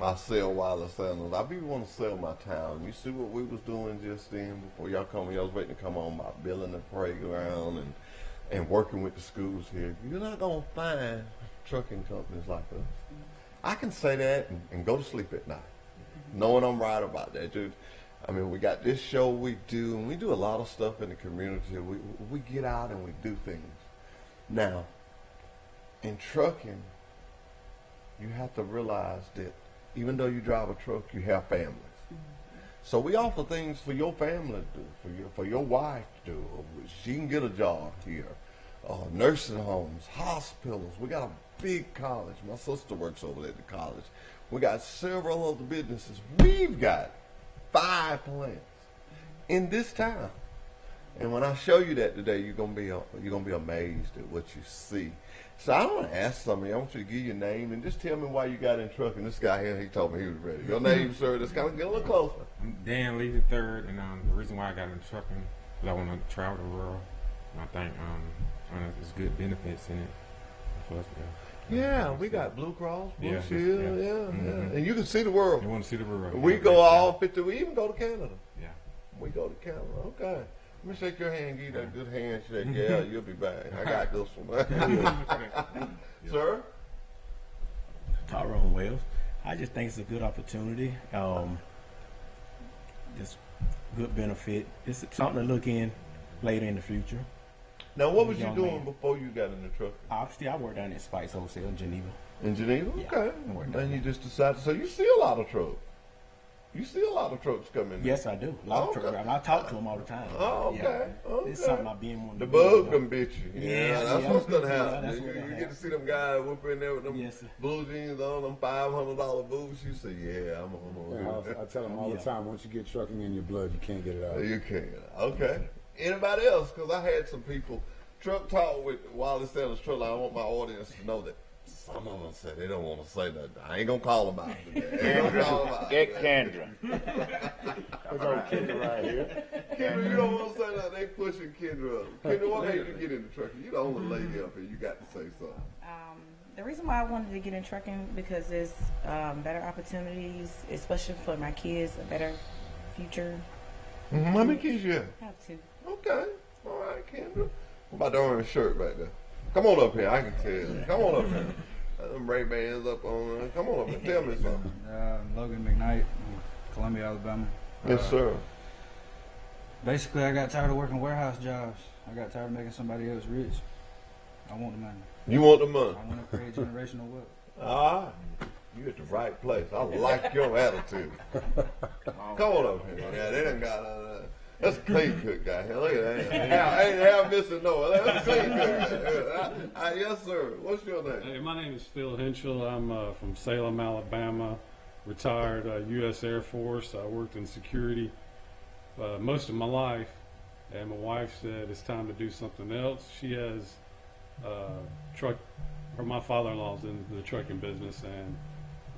I sell Wiley Sanders, I even want to sell my town. You see what we was doing just then before y'all come here? I was waiting to come on about building the playground and working with the schools here. You're not going to find trucking companies like us. I can say that and go to sleep at night, knowing I'm right about that, dude. I mean, we got this show we do, and we do a lot of stuff in the community. We get out and we do things. Now, in trucking, you have to realize that even though you drive a truck, you have families. So we offer things for your family to do, for your wife to do. She can get a job here. Nursing homes, hospitals. We got a big college. My sister works over there at the college. We got several other businesses. We've got 5 plants in this town, and when I show you that today, you're gonna be amazed at what you see. So I want to ask some of you. I want you to give your name and just tell me why you got in trucking. This guy here, he told me he was ready. Your name, sir? Just kind of get a little closer. Dan Lee the third, and the reason why I got into trucking is I want to travel the world. And I think there's good benefits in it for us. Yeah, we got Blue Cross, Blue Shield, yeah. Yeah. And you can see the world. You want to see the world. We go all 50, we even go to Canada. Yeah. We go to Canada, okay. Let me shake your hand, give you that good handshake. Yeah, you'll be back. I got this one. Sir? Tyrone Wells. I just think it's a good opportunity. Just good benefit. It's something to look in later in the future. Now, what was you doing before you got in the truck? Obviously, I worked down at Spice Wholesale in Geneva. In Geneva? Yeah, Okay. I worked down And you there. just decided, so you see a lot of trucks. You see a lot of trucks coming in. Yes, I do. A lot of truck drivers. I talk to them all the time. Oh, okay. Okay. It's something I've been wanting The to do, bug you know. done bit you. Yeah, that's yeah. what's gonna Yeah, happen. that's You what's gonna get to happen. see them guys whoop in there with them Yes, sir. blue jeans on, them $500 boots. You say, yeah, I'm on. I tell them all the time, once you get trucking in your blood, you can't get it out. You can. Okay. Anybody else? Because I had some people. Truck Talk with Wiley Sanders Truck Line. I want my audience to know that some of them said they don't want to say nothing. I ain't gonna call them out today. I ain't gonna call them out. Get Kendra. That's our Kendra right here. Kendra, you don't want to say nothing. They pushing Kendra up. Kendra, what made you get into trucking? You the only lady up here. You got to say something. The reason why I wanted to get in trucking because there's better opportunities, especially for my kids, a better future. How many kids you have? I have 2. Okay. All right, Kendra. What about the orange shirt back there? Come on up here. I can tell. Come on up here. Them Ray-Bans up on. Come on up here. Tell me something. Logan McKnight, Columbia, Alabama. Yes, sir. Basically, I got tired of working warehouse jobs. I got tired of making somebody else rich. I want the money. You want the money? I want to create generational wealth. All right. You at the right place. I like your attitude. Come on up here. Yeah, they done got that's a clean cook guy. Look at that. I ain't have missing no. That's a clean cook guy. Yes, sir. What's your name? Hey, my name is Phil Henschel. I'm from Salem, Alabama. Retired U.S. Air Force. I worked in security most of my life, and my wife said it's time to do something else. She has truck, or my father-in-law's in the trucking business, and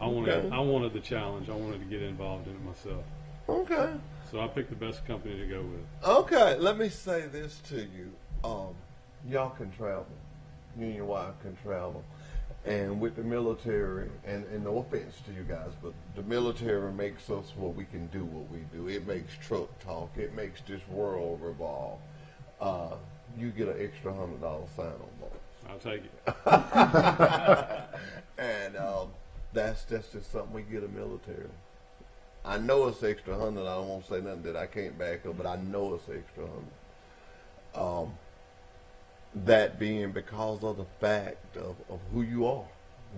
I wanted the challenge. I wanted to get involved in it myself. Okay. So I picked the best company to go with. Okay, let me say this to you. Y'all can travel. You and your wife can travel. And with the military, and no offense to you guys, but the military makes us what we can do what we do. It makes truck talk. It makes this world revolve. You get an extra $100 sign-on bonus. I'll take it. And that's just something we get a military. I know it's extra $100. I don't want to say nothing that I can't back up, but I know it's extra $100. That being because of the fact of who you are.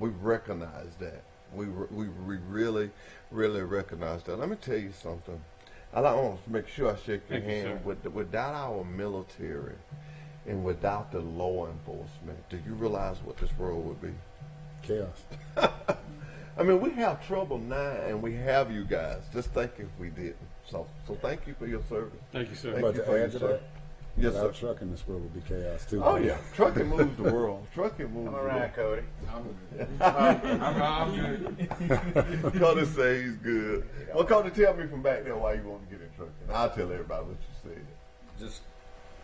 We recognize that. We really, really recognize that. Let me tell you something. I want to make sure I shake your hand. Without our military and without the law enforcement, do you realize what this world would be? Chaos. I mean, we have trouble now, and we have you guys. Just think if we didn't. So thank you for your service. Thank you, sir. Thank But you to for add your to service. that, Yes, without sir. trucking, this world would be chaos too. Oh yeah, trucking moves the world. Trucking moves Come the around, world. Cody. I'm good. Cody say he's good. Well, Cody, tell me from back there why you want to get in trucking. I'll tell everybody what you said. Just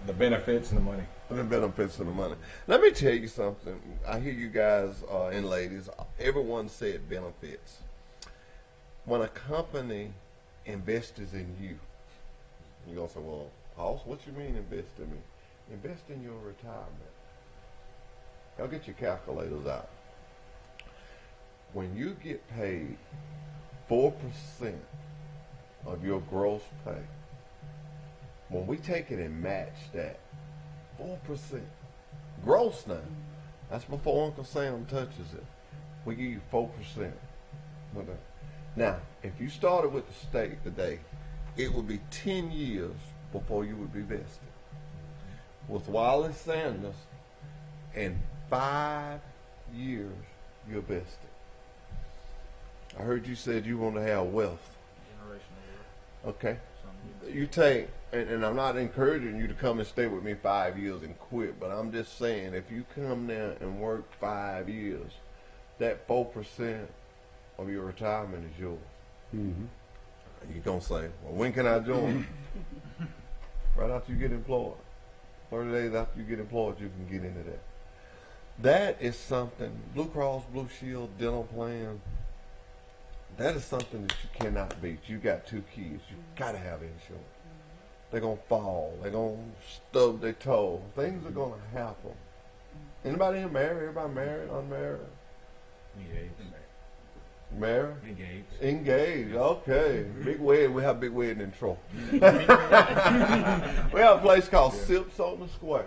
the benefits and the money. The benefits of the money. Let me tell you something. I hear you guys and ladies. Everyone said benefits. When a company invests in you, you're gonna say, "Well, Hoss, what you mean invest in me?" Invest in your retirement. Y'all get your calculators out. When you get paid 4% of your gross pay, when we take it and match that, 4%, gross now, that's before Uncle Sam touches it, we give you 4%. Now, if you started with the state today, it would be 10 years before you would be vested. With Wiley Sanders, in 5 years, you're vested. I heard you said you want to have wealth. Okay. You take, and I'm not encouraging you to come and stay with me 5 years and quit, but I'm just saying if you come there and work 5 years, that 4% of your retirement is yours. Mm-hmm. You're going to say, well, when can I join? Right after you get employed. 30 days after you get employed, you can get into that. That is something, Blue Cross Blue Shield dental plan, that is something that you cannot beat. You got 2 kids. You got to have insurance. They're going to fall. They're going to stub their toe. Things are going to happen. Anybody here married? Everybody married? Unmarried? Married? Engaged. Okay. Big wedding. We have a big wedding in Troy. We have a place called Sips on the Square.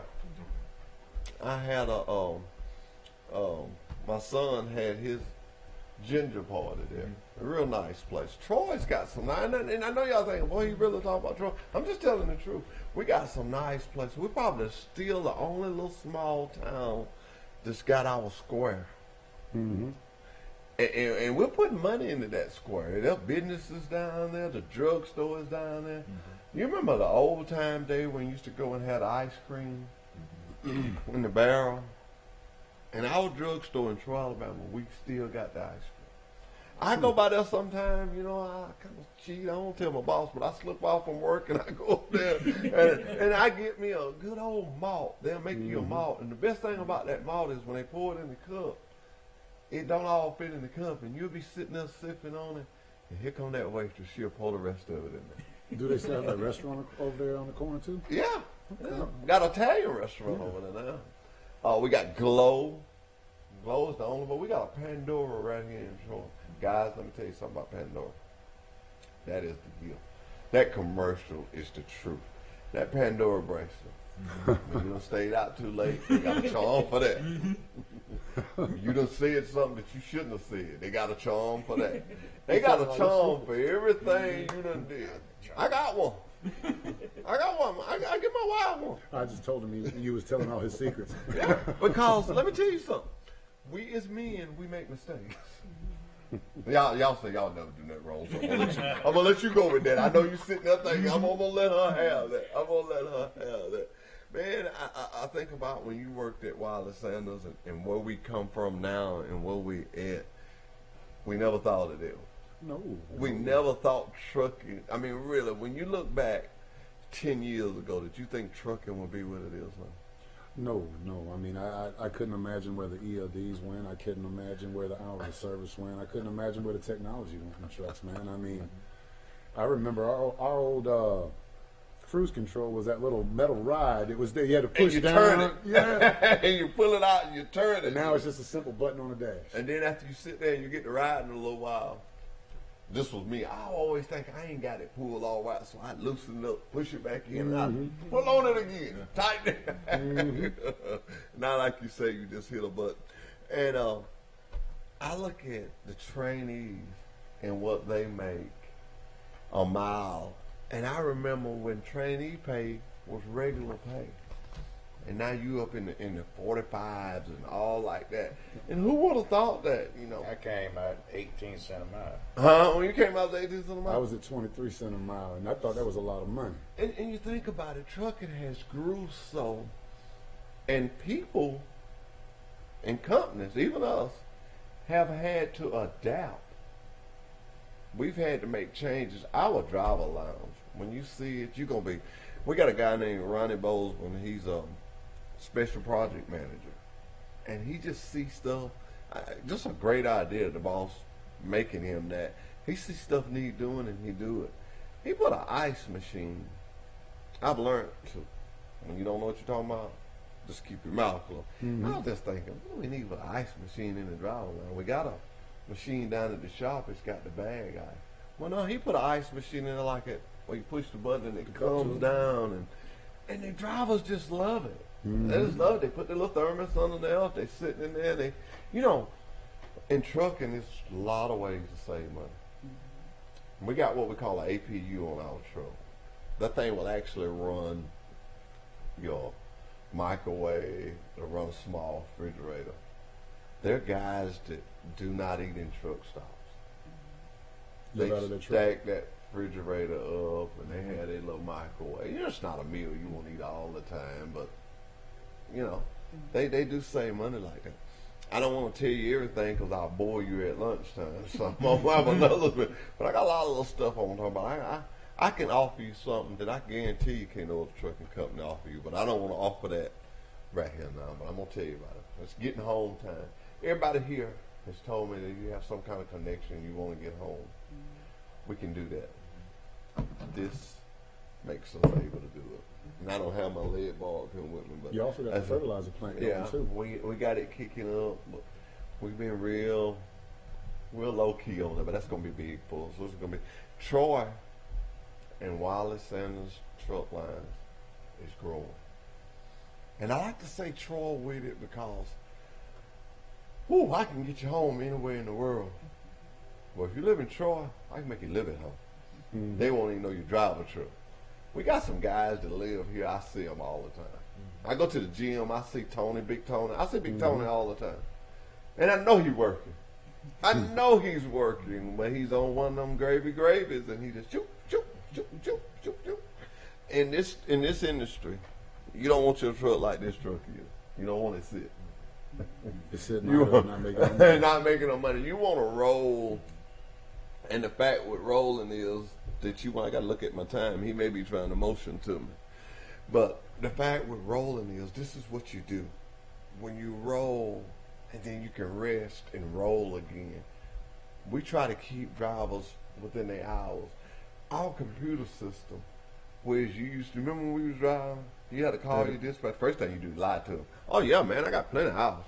I had my son had his ginger party there. A real nice place. Troy's got some nice, and I know y'all thinking, boy, you really talking about Troy. I'm just telling the truth. We got some nice places. We're probably still the only little small town that's got our square. Mm-hmm. And we're putting money into that square. There are businesses down there. The drugstore is down there. Mm-hmm. You remember the old time day when you used to go and have ice cream in the barrel? And our drugstore in Troy, Alabama, we still got the ice cream. I go by there sometime, you know, I kind of cheat. I don't tell my boss, but I slip off from work and I go up there and I get me a good old malt. They'll make you a malt. And the best thing about that malt is when they pour it in the cup, it don't all fit in the cup. And you'll be sitting there sipping on it. And here come that waitress. She'll pour the rest of it in there. Do they still have that restaurant over there on the corner too? Yeah. Got an Italian restaurant over there now. We got Glow. Glow is the only one. We got a Pandora right here in Troy. Guys, let me tell you something about Pandora. That is the deal. That commercial is the truth. That Pandora bracelet. When you done stayed out too late, they got a charm for that. You done said something that you shouldn't have said. They got a charm for that. They got a charm for everything you done did. I got one. I get my wife one. I just told him you was telling all his secrets. Yeah, because let me tell you something. We as men, we make mistakes. Y'all say y'all never do that wrong. So I'm gonna let you go with that. I know you sitting there thinking I'm gonna let her have that. I'm gonna let her have that. Man, I think about when you worked at Wiley Sanders and where we come from now and where we at. We never thought of that. No. We never thought trucking. I mean, really, when you look back 10 years ago, did you think trucking would be what it is now? No. I mean, I couldn't imagine where the ELDs went. I couldn't imagine where the hours of service went. I couldn't imagine where the technology went in trucks, man. I mean, I remember our old cruise control was that little metal ride. It was there. You had to push and you down. Turn it. Yeah. And you pull it out and you turn it. And now it's just a simple button on the dash. And then after you sit there and you get to ride in a little while, this was me. I always think I ain't got it pulled all right, so I loosen it up, push it back in, and I pull on it again, tighten it. Not like you say, you just hit a button. And I look at the trainees and what they make a mile, and I remember when trainee pay was regular pay. And now you up in the 45s and all like that. And who would have thought that, you know? I came out 18 cents a mile. Huh? When you came out 18 cents a mile? I was at 23 cents a mile, and I thought that was a lot of money. And you think about it, trucking has grew so, and people and companies, even us, have had to adapt. We've had to make changes. Our driver lounge, when you see it, you're going to be, we got a guy named Ronnie Bozeman. He's a special project manager, and he just sees stuff. Just a great idea, the boss making him that. He sees stuff need doing, and he do it. He put an ice machine. I've learned to, when you don't know what you're talking about, just keep your mouth closed. I was just thinking, what do we need for an ice machine in the driver line? We got a machine down at the shop. It's got the bag ice. Well, no, he put an ice machine in there like it, where you push the button and it comes down, and the drivers just love it. They just love it. They put their little thermos under there. They sitting in there. They, you know, in trucking, there's a lot of ways to save money. We got what we call an APU on our truck. That thing will actually run your microwave. It'll run a small refrigerator. There are guys that do not eat in truck stops. They stack that refrigerator up, and they had a little microwave. You know, it's not a meal you want to eat all the time, but you know, they do save money like that. I don't want to tell you everything because I'll bore you at lunchtime, so I'm gonna have another bit. But I got a lot of little stuff I want to talk about. I can offer you something that I guarantee you can't no other trucking company offer you, but I don't want to offer that right here now. But I'm gonna tell you about it. It's getting home time. Everybody here has told me that you have some kind of connection. You want to get home. We can do that. This makes us able to do it. And I don't have my lead ball here with me, but you also got the fertilizer plant going too. We got it kicking up, but we've been real low key on it. But that's gonna be big for us. So it's gonna be Troy and Wiley Sanders truck lines is growing, and I like to say Troy with it because, I can get you home anywhere in the world. Well, if you live in Troy, I can make you live at home. They won't even know you drive a truck. We got some guys that live here. I see them all the time. I go to the gym. I see Tony, Big Tony. I see Big Tony all the time. And I know he's working. I know he's working, but he's on one of them gravies, and he just choop, choop, choop, choop, choop, choop. In this industry, you don't want your truck like this truck is. You don't want it sit. It's sitting not making no money. Not making no money. You want to roll. And the fact with rolling is that I got to look at my time. He may be trying to motion to me. But the fact with rolling is this is what you do. When you roll, and then you can rest and roll again. We try to keep drivers within their hours. Our computer system, whereas you used to, remember when we was driving, you had to call your dispatch. First thing you do is lie to them. Oh, yeah, man, I got plenty of hours.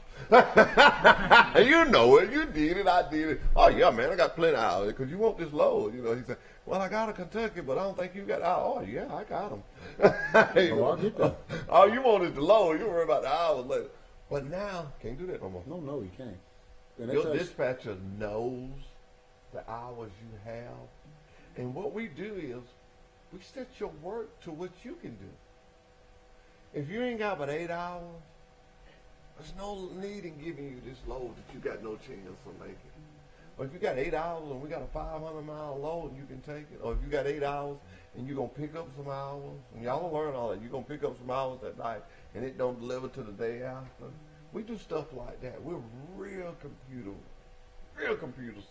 You know it. You did it. I did it. Oh, yeah, man, I got plenty of hours because you want this load. You know, he said, well, I got a Kentucky, but I don't think you got hours. Oh, yeah, I got them. I'll get that. Oh, you wanted the load. You worry about the hours later. But now, can't do that no more. No, you can't. And Your dispatcher knows the hours you have. And what we do is we set your work to what you can do. If you ain't got but 8 hours, there's no need in giving you this load that you got no chance of making. Or if you got 8 hours and we got a 500-mile load, you can take it. Or if you got 8 hours and you're going to pick up some hours, and y'all will learn all that. You're going to pick up some hours at night and it don't deliver to the day after. We do stuff like that. We're real computer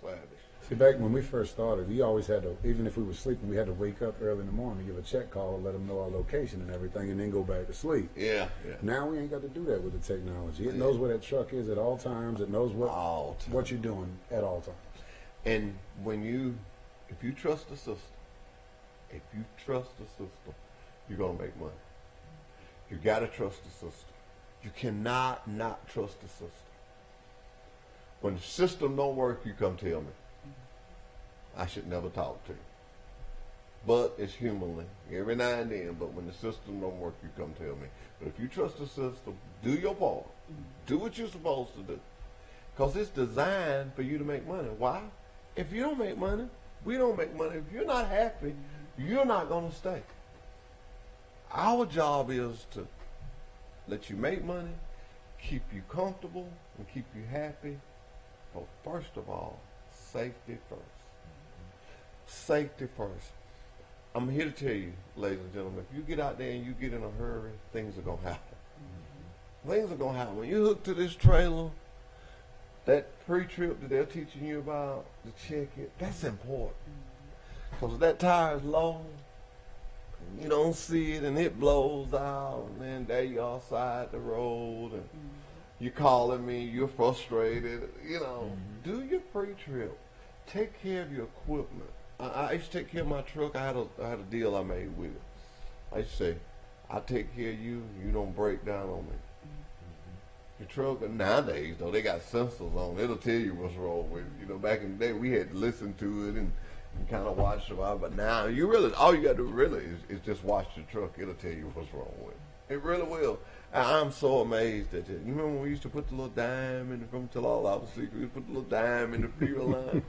savvy. See, back when we first started, we always had to, even if we were sleeping, we had to wake up early in the morning, give a check call, and let them know our location and everything, and then go back to sleep. Yeah. Now we ain't got to do that with the technology. It knows where that truck is at all times. It knows what you're doing at all times. And if you trust the system, you're going to make money. You got to trust the system. You cannot not trust the system. When the system don't work, you come tell me. I should never talk to you. But it's humanly, every now and then, but when the system don't work, you come tell me. But if you trust the system, do your part. Do what you're supposed to do. Because it's designed for you to make money. Why? If you don't make money, we don't make money. If you're not happy, you're not going to stay. Our job is to let you make money, keep you comfortable, and keep you happy. But first of all, safety first. Safety first. I'm here to tell you, ladies and gentlemen, if you get out there and you get in a hurry, things are going to happen. Things are going to happen. When you hook to this trailer, that pre-trip that they're teaching you about, to check it, that's important. Because if that tire is low, you don't see it and it blows out, and then there you are outside the road, and you're calling me, you're frustrated. Do your pre-trip. Take care of your equipment. I used to take care of my truck. I had a deal I made with it. I used to say, I take care of you, you don't break down on me. Your truck, nowadays, though, they got sensors on it. It'll tell you what's wrong with it. Back in the day, we had to listen to it and kind of watch it. But now, all you got to do really is just watch the truck. It'll tell you what's wrong with it. It really will. I'm so amazed at you. You remember when we used to put the little dime in from Till All Our Secrets? We used to put the little dime in the fuel line.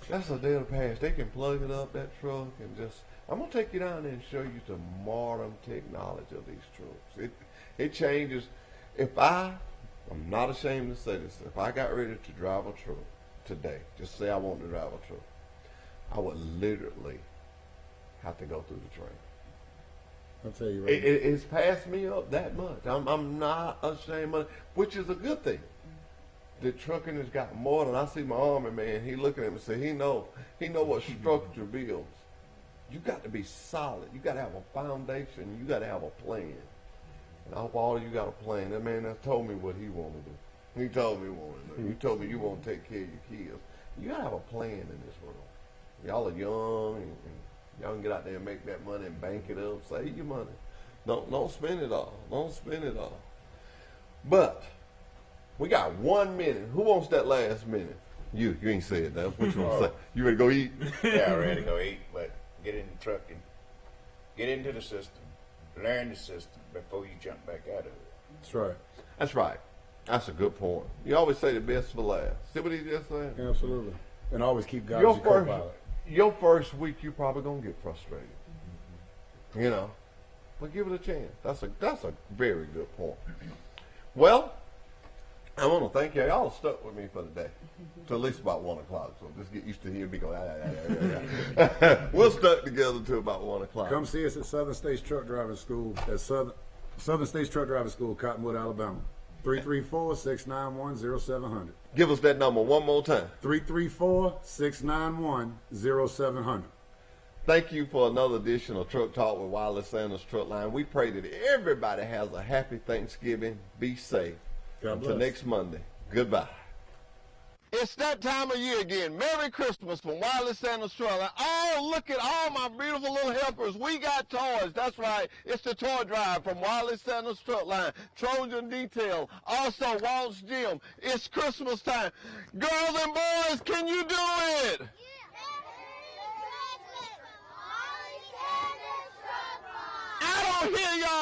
That's a day of the past. They can plug it up, that truck, and just... I'm going to take you down there and show you the modern technology of these trucks. It changes. I'm not ashamed to say this, if I got ready to drive a truck today, just say I want to drive a truck, I would literally have to go through the train. I'll tell you right It's passed me up that much. I'm not ashamed of it, which is a good thing. The trucking has got more than I see my army man. He looking at me and say he know what structure builds. You got to be solid. You got to have a foundation. You got to have a plan. And I hope all of you got a plan. That man that told me what he wanted to do. He told me what to do. You told me you want to take care of your kids. You got to have a plan in this world. Y'all are young and y'all can get out there and make that money and bank it up. Save your money. Don't spend it all. Don't spend it all. But we got 1 minute. Who wants that last minute? You ain't said that. What you want to say? You ready to go eat? Yeah, I'm ready to go eat, but get in the truck and get into the system. Learn the system before you jump back out of it. That's right. That's right. That's a good point. You always say the best for last. See what he just said? Absolutely. And always keep God as your co-pilot. Your first week, you're probably going to get frustrated. But give it a chance. That's a very good point. Well, I want to thank you. Y'all stuck with me for the day. To at least about 1 o'clock. So just get used to hearing me go, We're stuck together till about 1 o'clock. Come see us at Southern States Truck Driving School at Southern States Truck Driving School, Cottonwood, Alabama. 334-691-0700. Give us that number one more time. 334-691-0700. Thank you for another edition of Truck Talk with Wiley Sanders Truck Line. We pray that everybody has a happy Thanksgiving. Be safe. God bless. Until next Monday. Goodbye. It's that time of year again. Merry Christmas from Wiley Sanders Truck Line. Oh, look at all my beautiful little helpers. We got toys. That's right. It's the toy drive from Wiley Sanders Truck Line. Trojan Detail. Also, Walt's Gym. It's Christmas time. Girls and boys, can you do it? I don't hear y'all.